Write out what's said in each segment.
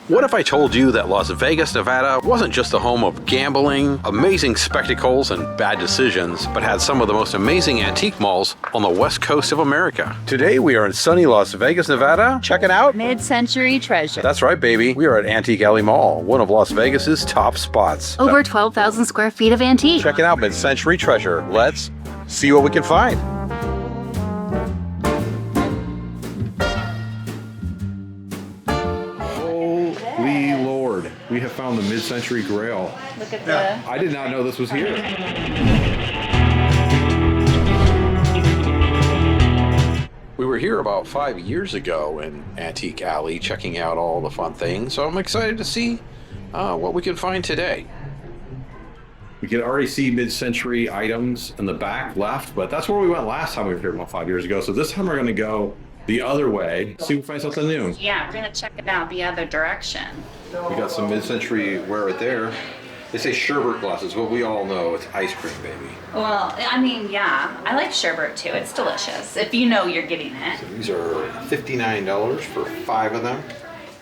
What if I told you that Las Vegas, Nevada wasn't just the home of gambling, amazing spectacles, and bad decisions, but had some of the most amazing antique malls on the west coast of America? Today we are in sunny Las Vegas, Nevada, checking out mid-century treasure. That's right, baby. We are at Antique Alley Mall, one of Las Vegas's top spots. Over 12,000 square feet of antique. Checking out mid-century treasure. Let's see what we can find. Holy Lord, we have found the mid-century grail. Look at the... I did not know this was here. We were here about 5 years ago in Antique Alley checking out all the fun things, so I'm excited to see what we can find today. We can already see mid-century items in the back left, but that's where we went last time we were here about 5 years ago. So this time we're going to go the other way, see if we can find something new. Yeah, we're going to check it out the other direction. We got some mid-century ware right there. They say sherbet glasses, but we all know it's ice cream, baby. Well, I mean, yeah, I like sherbet too. It's delicious if you know you're getting it. So these are $59 for 5 of them.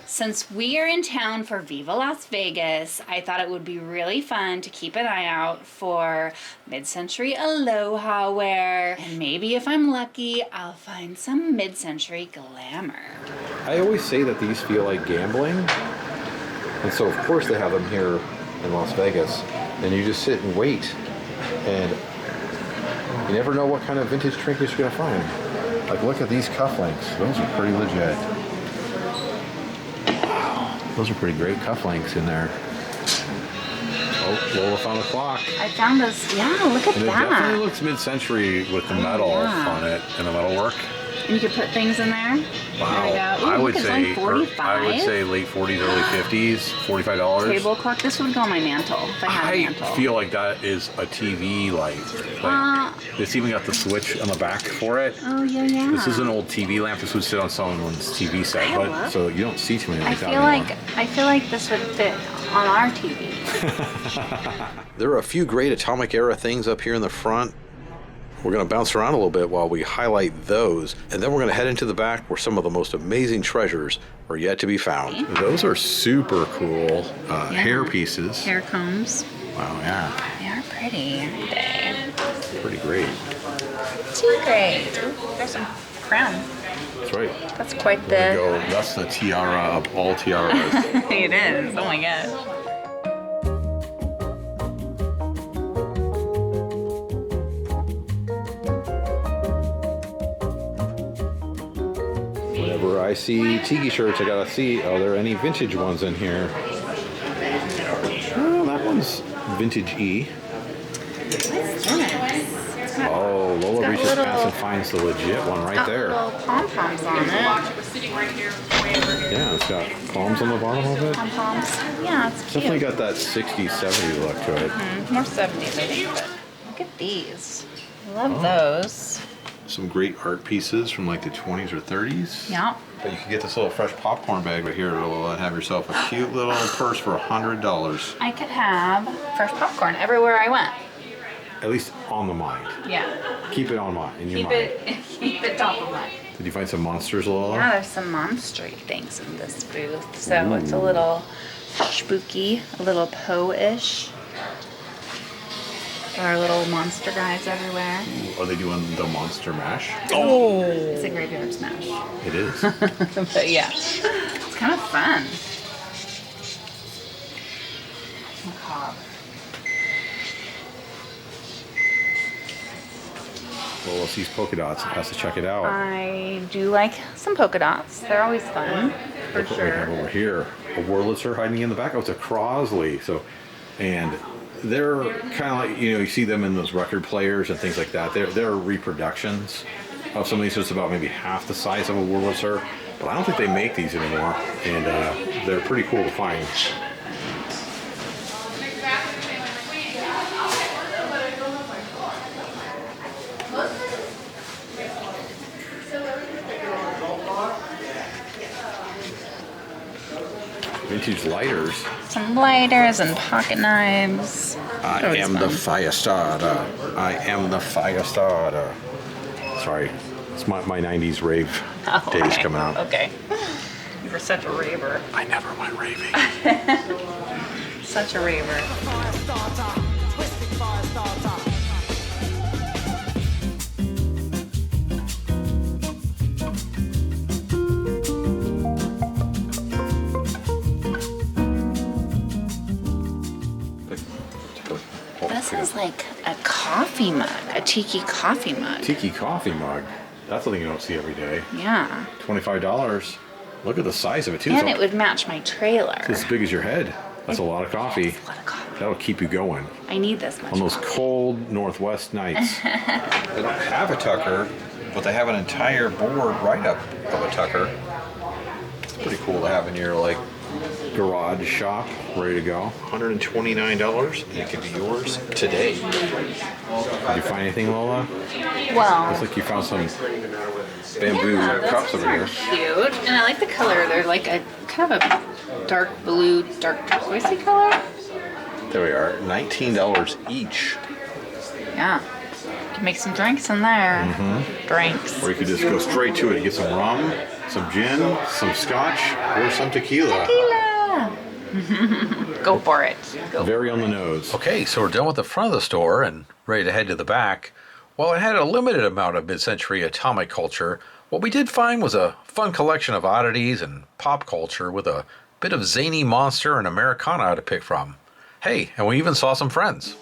Since we are in town for Viva Las Vegas, I thought it would be really fun to keep an eye out for mid-century aloha wear. And maybe if I'm lucky, I'll find some mid-century glamour. I always say that these feel like gambling. And so, of course, they have them here in Las Vegas. And you just sit and wait. And you never know what kind of vintage trinkets you're going to find. Like, look at these cufflinks. Those are pretty legit. Those are pretty great cufflinks in there. Oh, Lola found a clock. I found this, yeah, look at And that. it definitely looks mid-century with the metal on it and the metalwork. And you could put things in there. Wow. There we go. Ooh, I would look, it's say only 45. I would say late 40s, early 50s, $45. Table clock. This would go on my mantle if I had a I mantle. feel like that is a TV lamp. It's even got the switch on the back for it. Oh yeah, yeah. This is an old TV lamp. This would sit on someone's TV set, but so you don't see too many like that anymore. I feel like this would fit on our TV. There are a few great atomic era things up here in the front. We're going to bounce around a little bit while we highlight those, and then we're going to head into the back where some of the most amazing treasures are yet to be found. Those are super cool hair pieces. Hair combs. Wow, yeah. They are pretty, aren't they? Pretty great. Too great. Ooh, there's some crown. That's right. That's quite There the... we go. That's the tiara of all tiaras. It is. Oh my god. Whenever I see Tiki shirts, I gotta see, are there any vintage ones in here? Oh, that one's vintage E. What's this? Oh, Lola reaches past and finds the legit one right there. Little pom-poms on it. Yeah, it's got palms on the bottom of it. Pom-poms. Yeah, it's It's cute. definitely got that 60s, 70s look to it. More 70s, I think. But look at these. I love those. Some great art pieces from like the 20s or 30s. Yeah. But you can get this little fresh popcorn bag right here, Lola, and have yourself a cute little purse for $100. I could have fresh popcorn everywhere I went. At least on the mind. Yeah. Keep it on mind, in your mind. Keep it top of mind. Did you find some monsters, Lola? Yeah, there's some monstery things in this booth. So it's a little spooky, a little Poe-ish. There are little monster guys everywhere. Are they doing the monster mash? Oh! It's a graveyard smash. It is. But yeah, it's kind of fun. Macabre. Lola sees polka dots and has to check it out. I do like some polka dots. They're always fun, for Look what we have sure. over here. A Wurlitzer hiding in the back. Oh, it's a Crosley. So, and they're kind of like, you see them in those record players and things like that. They're reproductions of some of these. So it's about maybe half the size of a Wurlitzer. But I don't think they make these anymore. And they're pretty cool to find. Vintage lighters. Some lighters and pocket knives. I am the fire starter. I am the fire starter. Sorry, it's my 90s rave days coming out. Okay. You were such a raver. I never went raving. Such a raver. This is like a coffee mug, a tiki coffee mug. Tiki coffee mug. That's something you don't see every day. Yeah. $25. Look at the size of it too. And it would match my trailer. It's as big as your head. That's a lot of coffee. That's a lot of coffee. That'll keep you going. I need this much On those coffee. cold Northwest nights. They don't have a tucker, but they have an entire board right up of a tucker. It's pretty cool to have in your like garage shop, ready to go. $129, and it could be yours today. Did you find anything, Lola? Well, Looks like you found some bamboo cups those over here. are cute. And I like the color. They're like a kind of a dark blue, dark turquoisey color. There we are, $19 each. Yeah. You can make some drinks in there. Drinks. Or you could just go straight to it. You get some rum, some gin, some scotch, or some tequila. Tequila. Go for it. Go. Very on the nose. Okay, so we're done with the front of the store and ready to head to the back. While it had a limited amount of mid-century atomic culture, what we did find was a fun collection of oddities and pop culture with a bit of zany monster and Americana to pick from. Hey, and we even saw some friends.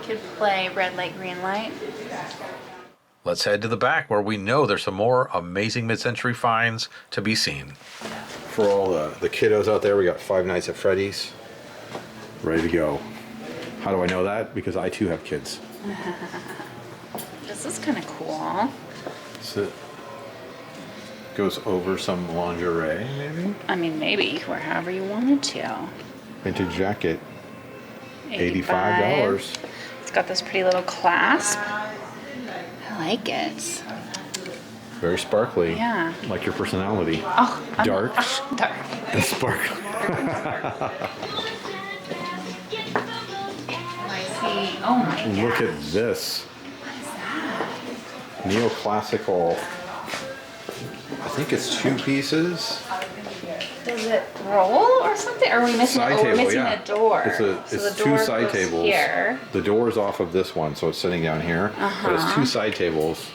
Could play red light, green light. Let's head to the back where we know there's some more amazing mid-century finds to be seen. For all the kiddos out there, we got Five Nights at Freddy's. Ready to go. How do I know that? Because I too have kids. This is kind of cool. So it goes over some lingerie, maybe? I mean, maybe, or however you wanted to. Vintage jacket, $85. It's got this pretty little clasp. I like it. Very sparkly. Yeah. Like your personality. Oh, Dark. Dark. And sparkly. I see. Oh my god. Look at this. Neoclassical. I think it's 2 pieces. Does it roll or something? Or are we missing? Side Oh, we're table, missing yeah. a door. It's the 2 door side goes tables. Here. The door's off of this one, so it's sitting down here. But it's 2 side tables.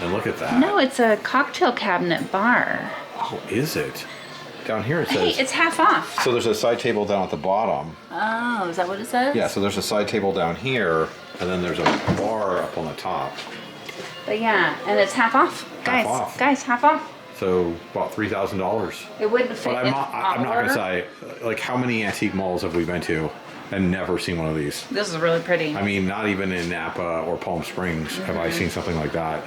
And look at that. No, it's a cocktail cabinet bar. Oh, is it? Down here it says. Hey, it's half off. So there's a side table down at the bottom. Oh, is that what it says? Yeah, so there's a side table down here, and then there's a bar up on the top. But yeah, and it's half off. Guys, off. guys, half off. So about $3,000. It wouldn't fit But in I'm not order. gonna say, like, how many antique malls have we been to and never seen one of these? This is really pretty. I mean, not even in Napa or Palm Springs have I seen something like that.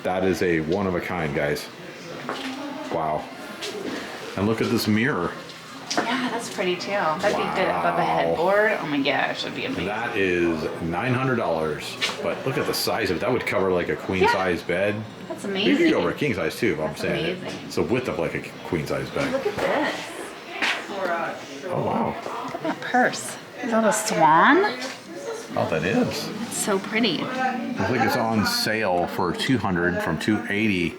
That is a one of a kind, guys. Wow. And look at this mirror. Yeah, that's pretty too. That'd be good above a headboard. Oh my gosh, that'd be amazing. That is $900. But look at the size of it. That would cover like a queen size bed. That's You amazing. could go over a king size too, if I'm That's saying it. amazing. It's the width of like a queen size bed. Look at this. Oh wow. Look at that purse. Is that a swan? Oh, that is. It's so pretty. I think it's on sale for $200 from $280.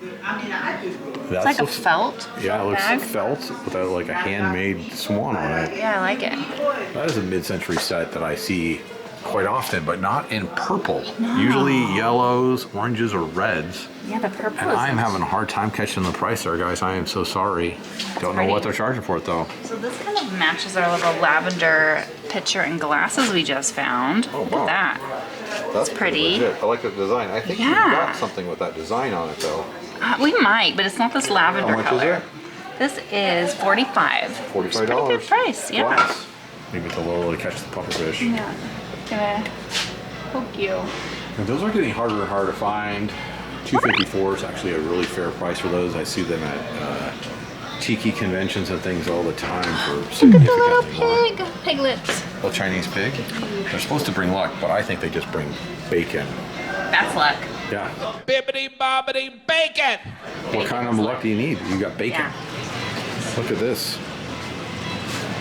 It's like a felt. Yeah, it looks bag. felt with like a handmade swan on it. Yeah, I like it. That is a mid-century set that I see quite often, but not in purple. Usually yellows, oranges, or reds. Yeah, the purple And is I'm having a hard time catching the price there, guys. I am so sorry. Don't know pretty. what they're charging for it, though. So this kind of matches our little lavender pitcher and glasses we just found. Oh, Look wow. at that. That's pretty. legit. I like the design. I think Yeah. you've got something with that design on it, though. We might, but it's not this lavender How much color. is it? This is $45. $45. It's a pretty good price, yeah. Glass. Maybe it's a little to catch the pufferfish. Yeah. Gonna poke you. And those are getting harder and harder to find. $254 is actually a really fair price for those. I see them at Tiki conventions and things all the time for Look at the significantly more. little piglets. Little Chinese pig. They're supposed to bring luck, but I think they just bring bacon. That's luck. Yeah. Bibbity bobbity bacon! What kind of luck do you need? You got bacon. Yeah. Look at this.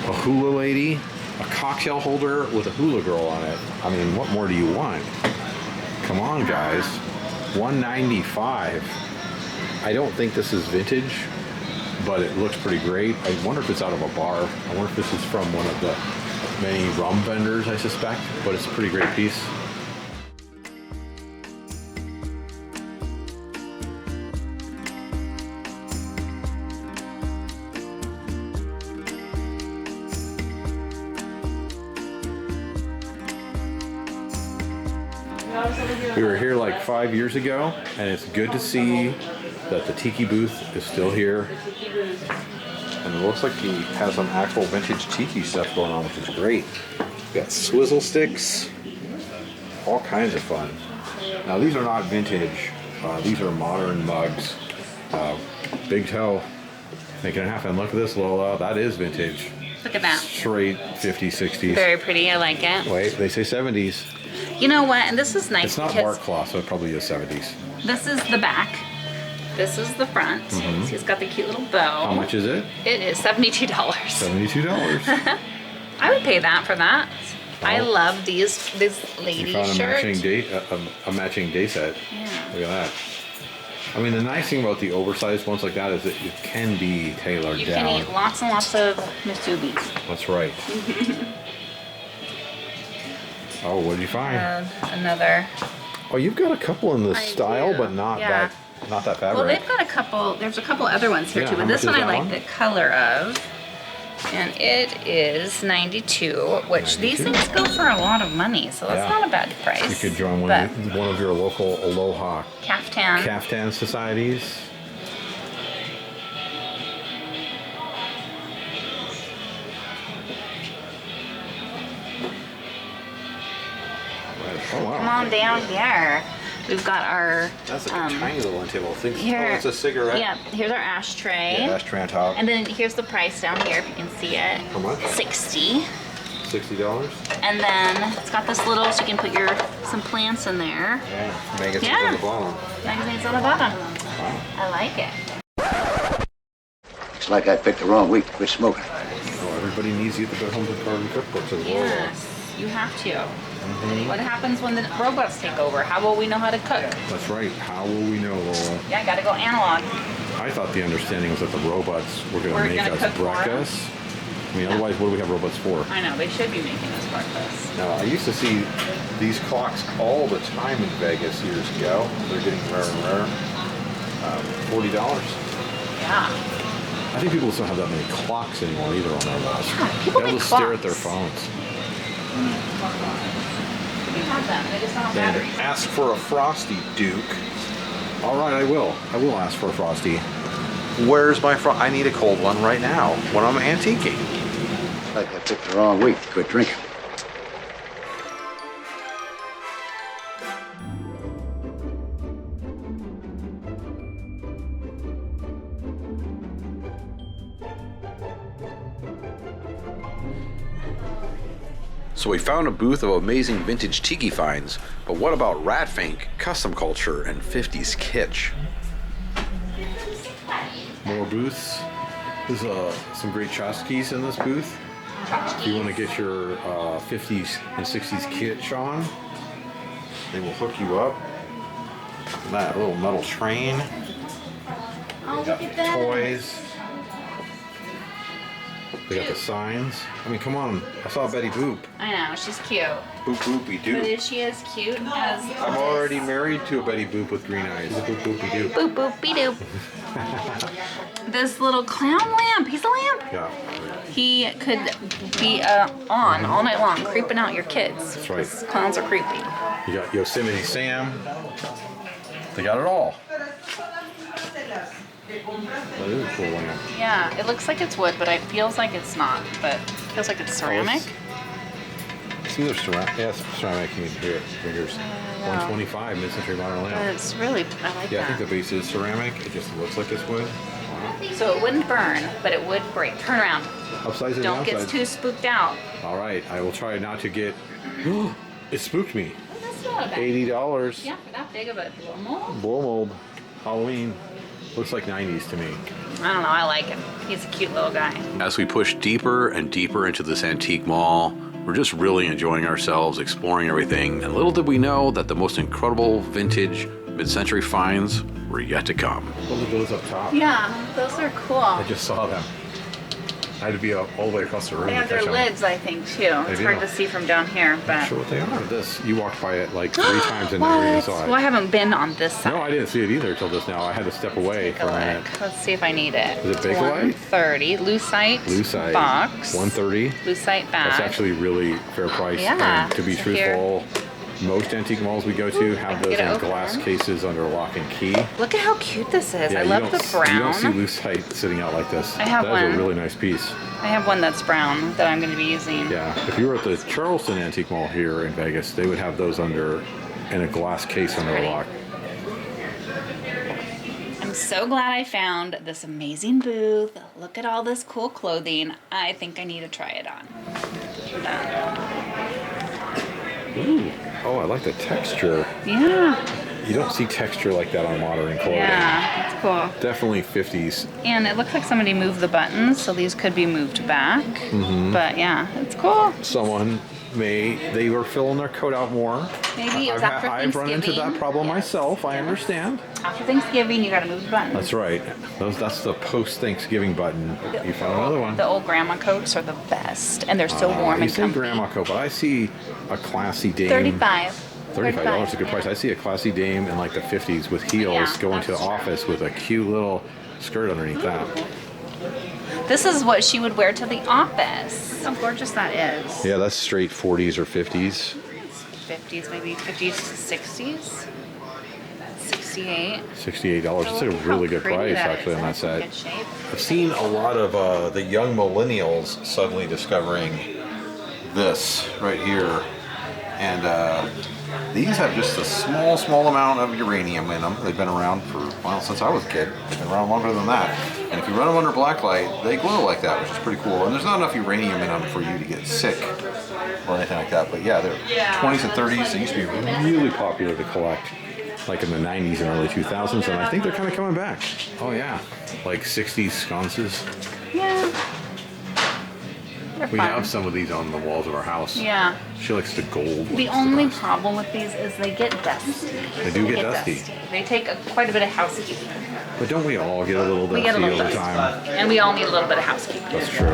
A hula lady A cocktail holder with a hula girl on it. I mean, what more do you want? Come on, guys. $195. I don't think this is vintage, but it looks pretty great. I wonder if it's out of a bar. I wonder if this is from one of the many rum vendors, I suspect, but it's a pretty great piece. We were here like 5 years ago, and it's good to see that the Tiki booth is still here. And it looks like he has some actual vintage Tiki stuff going on, which is great. Got swizzle sticks, all kinds of fun. Now these are not vintage, these are modern mugs. Big toe, making it happen. Look at this, Lola, that is vintage. Look at that. Straight 50s, 60s. Very pretty, I like it. Wait, they say 70s. You know what, and this is nice. It's not bark cloth, so it probably is 70s. This is the back. This is the front. Mm-hmm. So it's got the cute little bow. How much is it? It is $72. $72. I would pay that for that. Oh. I love these lady You found a shirts. matching day set. Yeah. Look at that. I mean, the nice thing about the oversized ones like that is that it can be tailored You down. can eat lots and lots of Mitsubis. That's right. Oh, what did you find? Another. Oh, you've got a couple in this I style, do, but not yeah. that fabric. Well, they've got a couple. There's a couple other ones here Yeah, too, how but this much one is I that like one? the color of, and it is 92. Which these 92? things go for a lot of money, so that's Yeah. not a bad price. You could join but one of your local Aloha caftan. societies. Oh, wow. Come on down here. We've got our. That's like a tiny little end table. Think, Here. oh, it's a cigarette. Yeah. Here's our ashtray. Yeah, ashtray on top. And then here's the price down here, if you can see it. How much? $60. $60. And then it's got this little, so you can put some plants in there. Yeah, magazines Yeah. on the bottom. Magazines on the bottom. Wow. I like it. It's like I picked the wrong week to quit smoking. So everybody needs to get the Home Garden cookbooks as well. Yes, you have to. What happens when the robots take over? How will we know how to cook? That's right. How will we know, Lola? Yeah, I gotta go analog. I thought the understanding was that the robots were going We're to make gonna us cook for us? breakfast. I mean, otherwise, what do we have robots for? I know, they should be making us breakfast. Now, I used to see these clocks all the time in Vegas years ago. They're getting rarer and rarer. $40. Yeah. I think people don't have that many clocks anymore either on their walls. Yeah, people They'll make just stare at clocks. their phones. We have them, they just don't have And batteries. ask for a Frosty, Duke. All right, I will. I will ask for a Frosty. Where's my I need a cold one right now when I'm antiquing. It's like I picked the wrong week to quit drinking. So we found a booth of amazing vintage tiki finds, but what about rat fink, custom culture, and 50s kitsch? More booths. There's some great tchotchkes in this booth. If you want to get your 50s and 60s kitsch on, they will hook you up. That little metal train. Oh, They got look at the that. toys. They got the signs. I mean, come on. I saw Betty Boop. I know, she's cute. Boop boopy But doo. is she as cute as I'm already married to a Betty Boop with green eyes. Boop boopy doo. boop boop be doop. This little clown lamp, he's a lamp. Yeah, He could be on all night long, creeping out your kids. That's right. 'Cause clowns are creepy. you got Yosemite Sam. They got it all. That is a cool lamp. Yeah, it looks like it's wood, but it feels like it's not. But it feels like it's ceramic. It's either ceramic. Yeah, it's ceramic. You can hear it. Fingers. 125 mid-century modern But lamp. it's really, I like Yeah, I that. think the base is ceramic. It just looks like it's wood. So it wouldn't burn, but it would break. Turn around. Upsides and Don't get downsides. too spooked out. All right, I will try not to get. It spooked me. Oh, that's not bad. $80. Yeah, for that big of a blow mold. Blow mold. Halloween. Looks like 90s to me. I don't know, I like him. He's a cute little guy. As we push deeper and deeper into this antique mall, we're just really enjoying ourselves, exploring everything. And little did we know that the most incredible vintage mid-century finds were yet to come. Look at those up top. Yeah, those are cool. I just saw them. I had to be all the way across the room. They have their lids, I think, too. It's hard to see from down here, but... I'm not sure what they are. You walked by it like 3 times and never even saw it. Well, I haven't been on this side. No, I didn't see it either until just now. I had to step away for a minute. Let's see if I need it. Is it Bakelite? $130. Lucite. Box. $130. Lucite bag. That's actually really fair price. Yeah. And to be truthful, most antique malls we go to have those in glass cases under lock and key. Look at how cute this is. Yeah, I love the brown. You don't see lucite sitting out like this. I have one. That's a really nice piece. I have one that's brown that I'm going to be using. Yeah, if you were at the Charleston Antique Mall here in Vegas, they would have those in a glass case under a lock. I'm so glad I found this amazing booth. Look at all this cool clothing. I think I need to try it on. Ooh. Oh, I like the texture. Yeah. You don't see texture like that on modern clothing. Yeah, that's cool. Definitely 50s. And it looks like somebody moved the buttons, so these could be moved back. But yeah, it's cool. Someone they were filling their coat out more. Maybe it was after Thanksgiving. I've run into that problem myself. I understand. After Thanksgiving, you gotta move the buttons. That's right. That's the post-Thanksgiving button. You found another one. The old grandma coats are the best, and they're so warm and You say comfy. grandma coat, but I see a classy dame. $35. $35 is a good price. I see a classy dame in like the 50s with heels going to the office with a cute little skirt underneath that. This is what she would wear to the office. How gorgeous that is. Yeah, that's straight 40s or 50s. 50s, maybe 50s to 60s. 68. $68. It's a really good price actually on that set. Good shape. I've seen a lot of the young millennials suddenly discovering this right here. And these have just a small amount of uranium in them. They've been around for, well, since I was a kid. They've been around longer than that. And if you run them under black light, they glow like that, which is pretty cool. And there's not enough uranium in them for you to get sick or anything like that. But yeah, they're 20s and 30s. They used to be really popular to collect, like in the 90s and early 2000s. And I think they're kind of coming back. Oh yeah, like 60s sconces. Yeah. We have some of these on the walls of our house. Yeah. She likes the gold ones. The only problem with these is they get dusty. They do get dusty. They take quite a bit of housekeeping. But don't we all get a little dusty We get a little over dusty. time? And we all need a little bit of housekeeping. That's true.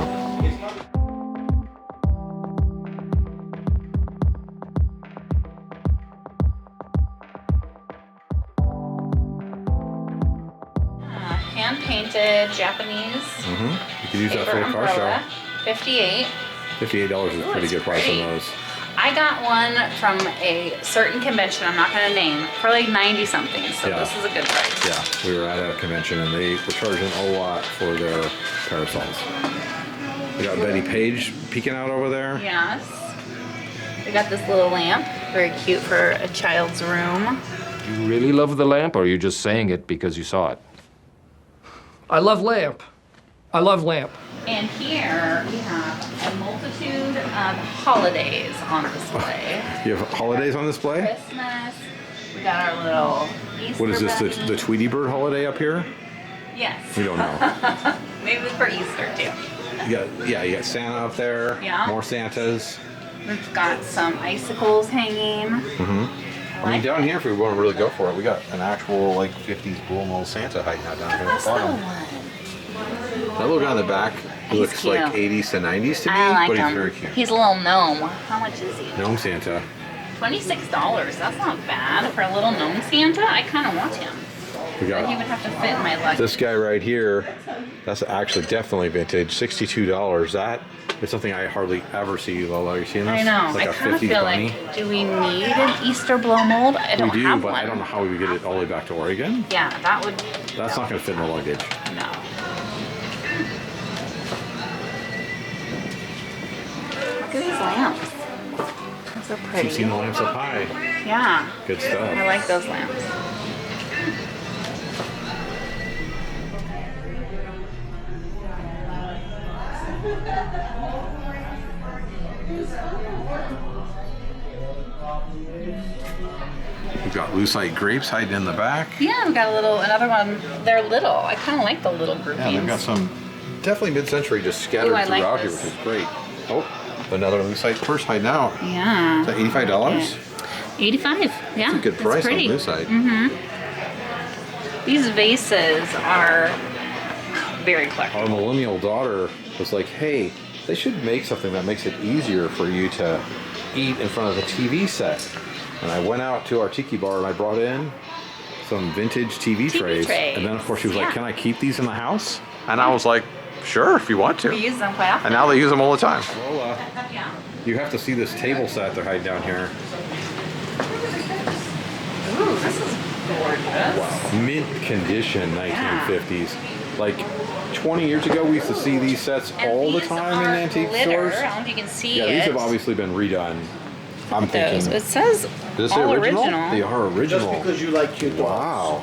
Hand-painted Japanese You could use that for paper a car show. umbrella. $58. $58 is a pretty good price on those. I got one from a certain convention I'm not going to name for like 90 something, so Yeah. this is a good price. Yeah, we were at a convention and they were charging a lot for their parasols. We got Betty Page peeking out over there. Yes. We got this little lamp, very cute for a child's room. You really love the lamp, or are you just saying it because you saw it? I love lamp. I love lamp. And here we have a multitude of holidays on display. You have holidays on display? Christmas. We got our little Easter What is this, bunny. the Tweety Bird holiday up here? Yes. We don't know. Maybe for Easter too. You got Santa up there. Yeah. More Santas. We've got some icicles hanging. I mean, down here, if we want to really go for it, we got an actual like 50s bull mold Santa hiding out down here at That's the the bottom. one. That little guy in the back He's looks cute. like 80s to 90s to me, I like but he's him. very cute. He's a little gnome. How much is he? Gnome Santa. $26. That's not bad for a little gnome Santa. I kind of want him. We But he got would have to fit in my luggage. this guy right here. That's actually definitely vintage. $62. That is something I hardly ever see, Lola. Are you seeing this? I know. It's like I a kind of 50s feel bunny. like, do we need an Easter blow mold? I don't We do, have but one. I don't know how we would get it all the way back to Oregon. Yeah, that would. That's not going to fit in the luggage. No. Look at these lamps. Those are pretty. You've seen the lamps up high. Yeah. Good I stuff. like those lamps. We've got lucite grapes hiding in the back. Yeah, we've got another one. They're little. I kind of like the little groupings. Yeah, they've got some definitely mid-century just scattered Ooh, I like throughout here, this. which is great. Oh, another lucite purse hiding out. Yeah. Is that $85? 85. Yeah. That's a good price on pretty. lucite. These vases are very collectible. Our millennial daughter was like, hey, they should make something that makes it easier for you to eat in front of the TV set. And I went out to our Tiki bar and I brought in some vintage TV trays. And then of course she was like, can I keep these in the house? And I was like, sure, if you want to. We use them quite often. And now they use them all the time. Well, Yeah. you have to see this table set they're hiding down here. Ooh, this is gorgeous. Mint condition 1950s. Like 20 years ago, we used to see these sets And all the these time in are antique glitter. stores. I don't know if you can see Yeah, it. these have obviously been redone. I'm Those. thinking. It says Is this all the original? original. They are original. Just because you like cute dogs. Wow.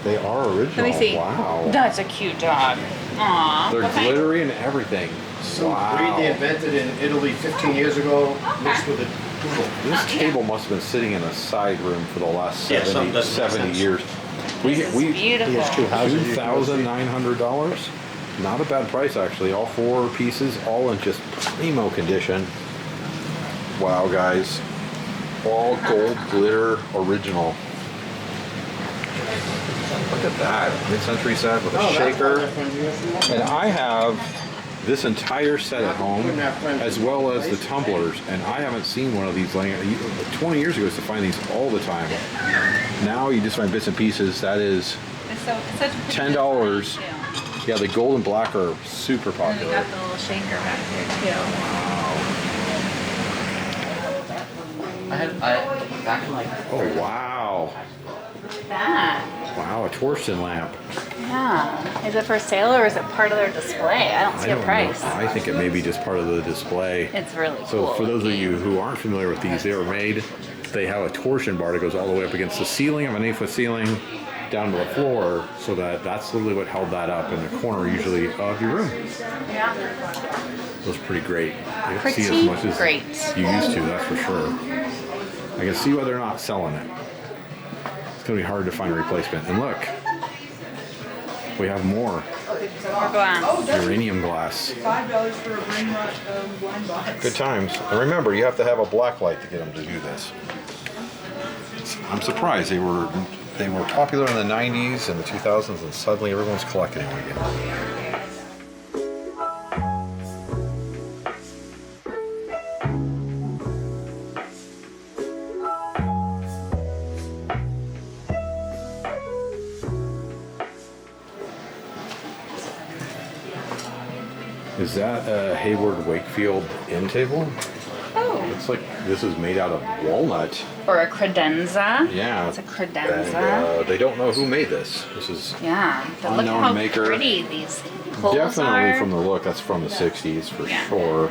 They are original. Let me see. Wow. That's a cute dog. Aww. They're Okay. glittery and everything. Some Wow. breed they invented in Italy 15 years ago, mixed with a poodle. This table must have been sitting in a side room for the last Yeah, something 70, doesn't make 70 sense. years. This is beautiful. He has two houses. $2,900. Not a bad price actually. All 4 pieces, all in just primo condition. Wow, guys. All gold glitter original. Look at that. Mid-century set with a shaker. And I have this entire set at home, as well as the tumblers, and I haven't seen one of these laying. 20 years ago, I used to find these all the time. Now you just find bits and pieces. That is It's such a pretty $10. design, too. Yeah, the gold and black are super And you popular. got the little shaker back there too. Oh, wow. Look at that. Wow, a Torsten lamp. Yeah. Is it for sale or is it part of their display? I don't see a don't price. know. I think it may be just part of the display. It's really So cool. for those of you who aren't familiar with these, they were made, they have a torsion bar that goes all the way up against the ceiling of an 8-foot ceiling down to the floor, so that's literally what held that up in the corner usually of your room. Yeah. It was pretty great. You don't see Pretty as much as great. you used to, that's for sure. I can see why they're not selling it. It's gonna be hard to find a replacement. And look, we have more More glass. uranium glass. $5 for a blind box. Good times. And remember, you have to have a black light to get them to do this. I'm surprised they were popular in the 90s and the 2000s, and suddenly everyone's collecting them again. Is that a Hayward Wakefield end table? Oh. Looks like this is made out of walnut. Or a credenza. Yeah. It's a credenza. And, they don't know who made this. This is Yeah. But look unknown how maker. pretty these holes definitely are. from the look. That's from the 60s for Yeah. sure.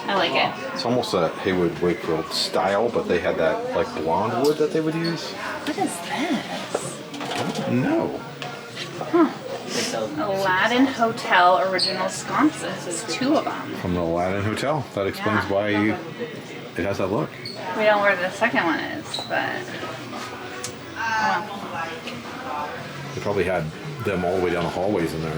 I like it. It's almost a Hayward Wakefield style, but they had that like blonde wood that they would use. What is this? No. Aladdin Hotel original sconces. There's 2 of them. From the Aladdin Hotel. That explains Yeah. why it has that look. We don't know where the second one is, but oh, They probably had them all the way down the hallways in there.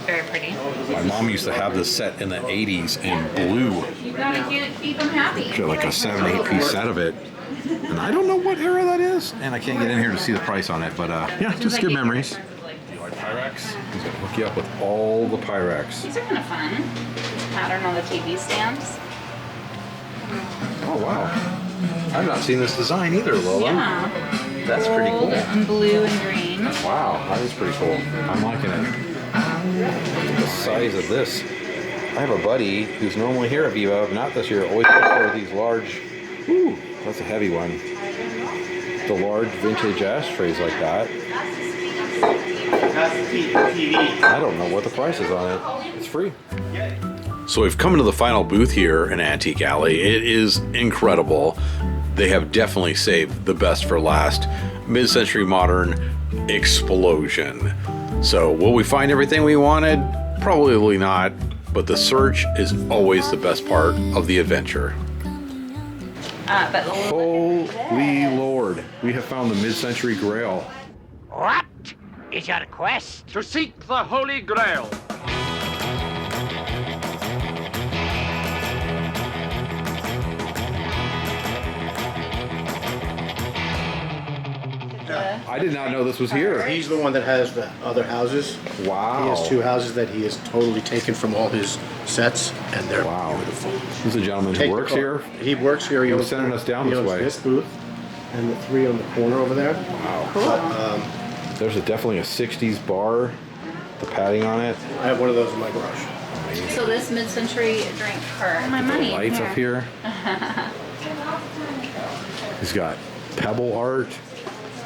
very pretty. My mom used to have this set in the 80s in blue. You gotta keep them happy. She had like a 7-8 piece set of it. And I don't know what era that is. And I can't get in here to see the price on it, but yeah, just good memories. You like Pyrex? He's gonna hook you up with all the Pyrex. These are kind of fun. Pattern on the TV stands. Oh wow. I've not seen this design either, Lola. Yeah. That's pretty cool. Gold and blue and green. Wow, that is pretty cool. I'm liking it. Look at the size of this. I have a buddy who's normally here at Viva, not this year, always looks for these large, ooh, that's a heavy one. The large vintage ashtrays like that. I don't know what the price is on it. It's free. So we've come into the final booth here in Antique Alley. It is incredible. They have definitely saved the best for last. Mid-century modern explosion. So will we find everything we wanted? Probably not, but the search is always the best part of the adventure. But Holy Lord, we have found the mid-century grail. What is your quest? To seek the Holy Grail. I did not know this was here. He's the one that has the other houses. Wow. He has 2 houses that he has totally taken from all his sets, and they're beautiful. This is a gentleman Take who the works car. here. He works here. He was sending us down he this owns way. This booth and the 3 on the corner over there. Wow. But, There's definitely a 60s bar. The padding on it. I have one of those in my garage. so this mid-century drink for my money. Lights up here. He's got pebble art.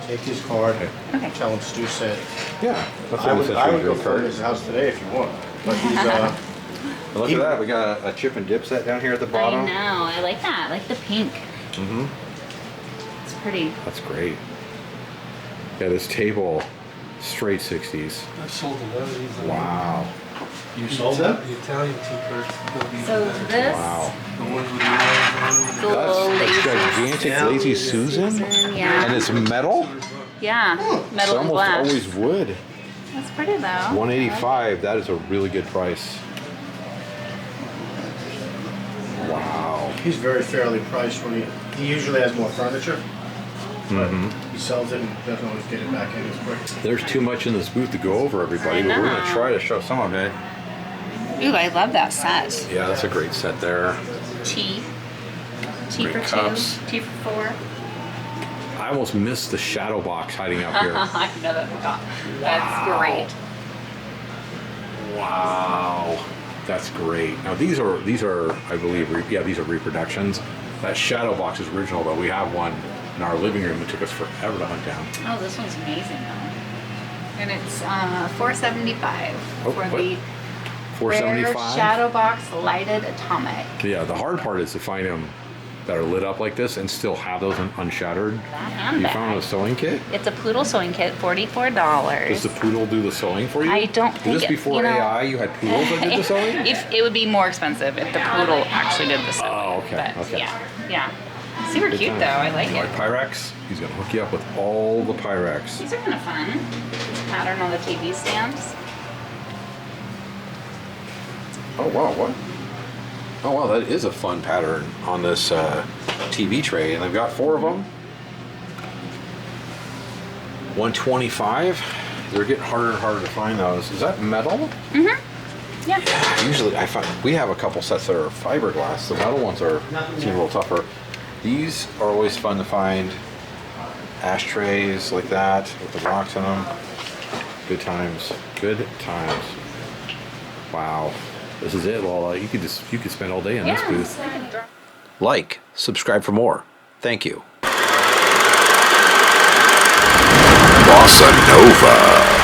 Take his card. Okay. Tell him Stu said. Yeah, that's I a would mid-century go grail film card. his house today if you want. But he's Look at that. We got a chip and dip set down here at the I bottom. know. I like that. I like the pink. Mm-hmm. It's pretty. That's great. Yeah, this table, straight 60s. I sold a lot of these. Wow. You sold them? The Italian tea So this. Wow. The one with the eyes on Gold That's gigantic Lazy Susan. Yeah. And it's metal. Yeah. It's Metal and almost glass. always wood. That's pretty though. 185. That is a really good price. Wow. He's very fairly priced when he usually has more furniture. But he sells it and doesn't always get it back in as quick. There's too much in this booth to go over, everybody, but we're going to try to show some of it. Ooh, I love that set. Yeah, that's a great set there. Tea. Tea Great for cups. 2. Tea for 4. I almost missed the shadow box hiding up here. I know that. That's great. Wow, that's great. Now these are I believe these are reproductions. That shadow box is original though. We have one in our living room. It took us forever to hunt down. Oh, this one's amazing though. And it's $4.75 Oh, for what? the $4.75. rare shadow box lighted atomic. Yeah, the hard part is to find them that are lit up like this and still have those unshattered. That You handbag. found a sewing kit? It's a poodle sewing kit, $44. Does the poodle do the sewing for you? I don't think Was this it- before you know- AI? You had poodles that did the sewing? If it would be more expensive if the poodle actually did the sewing. Oh, okay, But okay. yeah. Super Good cute time. though. I like You it. like Pyrex? He's gonna hook you up with all the Pyrex. These are kind of fun. Pattern on the TV stands. Oh wow, what? Oh wow, that is a fun pattern on this TV tray, and they've got 4 of them. 125. They're getting harder and harder to find those. Is that metal? Yeah. Usually, I find we have a couple sets that are fiberglass. The metal ones seem a little tougher. These are always fun to find. Ashtrays like that with the rocks in them. Good times. Good times. Wow. This is it. Well, you could spend all day in this booth. Like, subscribe for more. Thank you. Bossanova.